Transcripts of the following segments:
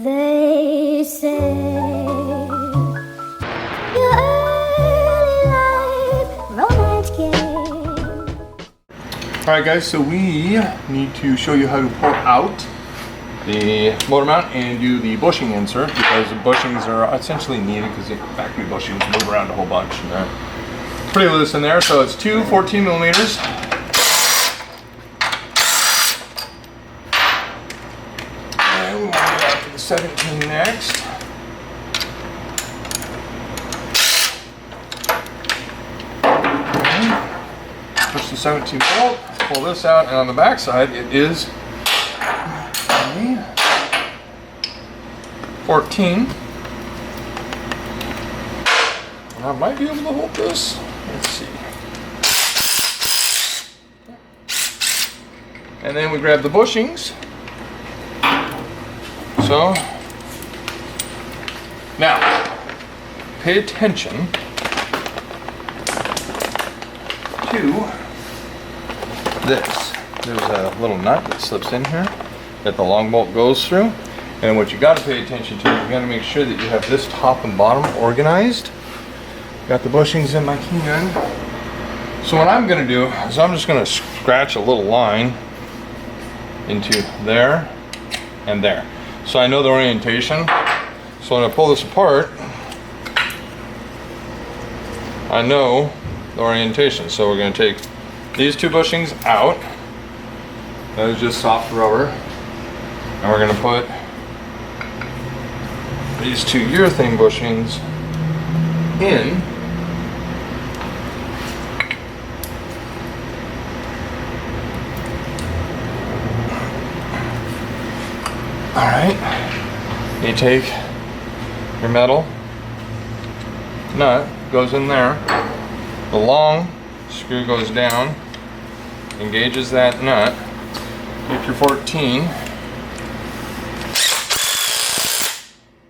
They say your early life romance game. Alright guys, so we need to show you how to pull out the motor mount and do the bushing insert, because the bushings are essentially needed because the factory bushings move around a whole bunch and they're pretty loose in there. So it's two 14 millimeters. And we want to get out to the 17 next. Push the 17 bolt, pull this out, and on the back side it is a 14. And I might be able to hold this. Let's see. And then we grab the bushings. So now pay attention to this. There's a little nut that slips in here that the long bolt goes through, and what you got to pay attention to, you got to make sure that you have this top and bottom organized. Got the bushings in my hand. So what I'm going to do is I'm just going to scratch a little line into there and there, so I know the orientation. So when I pull this apart, I know the orientation. So we're going to take these two bushings out. That is just soft rubber. And we're going to put these two urethane bushings in. Alright. You take your metal nut, goes in there. The long screw goes down, engages that nut. Take your 14,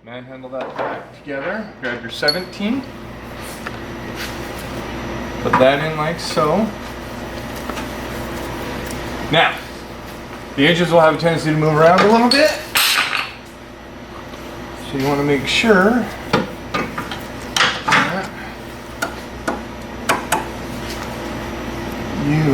manhandle that back together, grab your 17, put that in like so. Now, the edges will have a tendency to move around a little bit, so you want to make sure you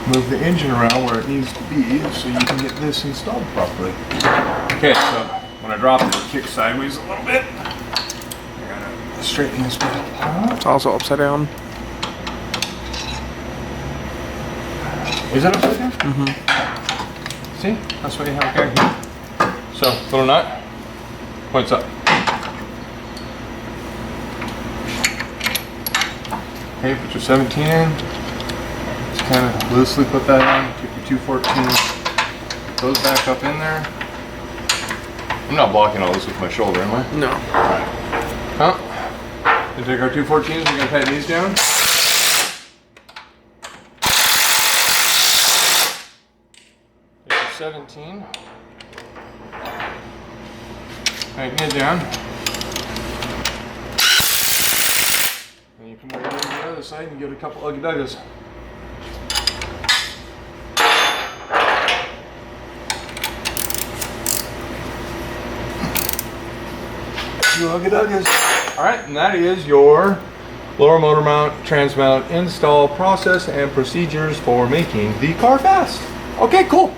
move the engine around where it needs to be so you can get this installed properly. Okay, so when I drop it, it kicks sideways a little bit. I gotta straighten this bit up. It's also upside down. Is it upside down? Mm-hmm. See? That's what you have here. So, little nut. Points up. Okay, put your 17 in. Just kind of loosely put that on. Take your 214. Put those back up in there. I'm not blocking all this with my shoulder, am I? No. Alright. Huh? Then take our 214s, we're going to tighten these down. Take your 17. Tighten it down. And you come over to the other side and give it a couple uggy duggas. Two uggy duggas. Alright, and that is your lower motor mount, trans mount install process and procedures for making the car fast. Okay, cool.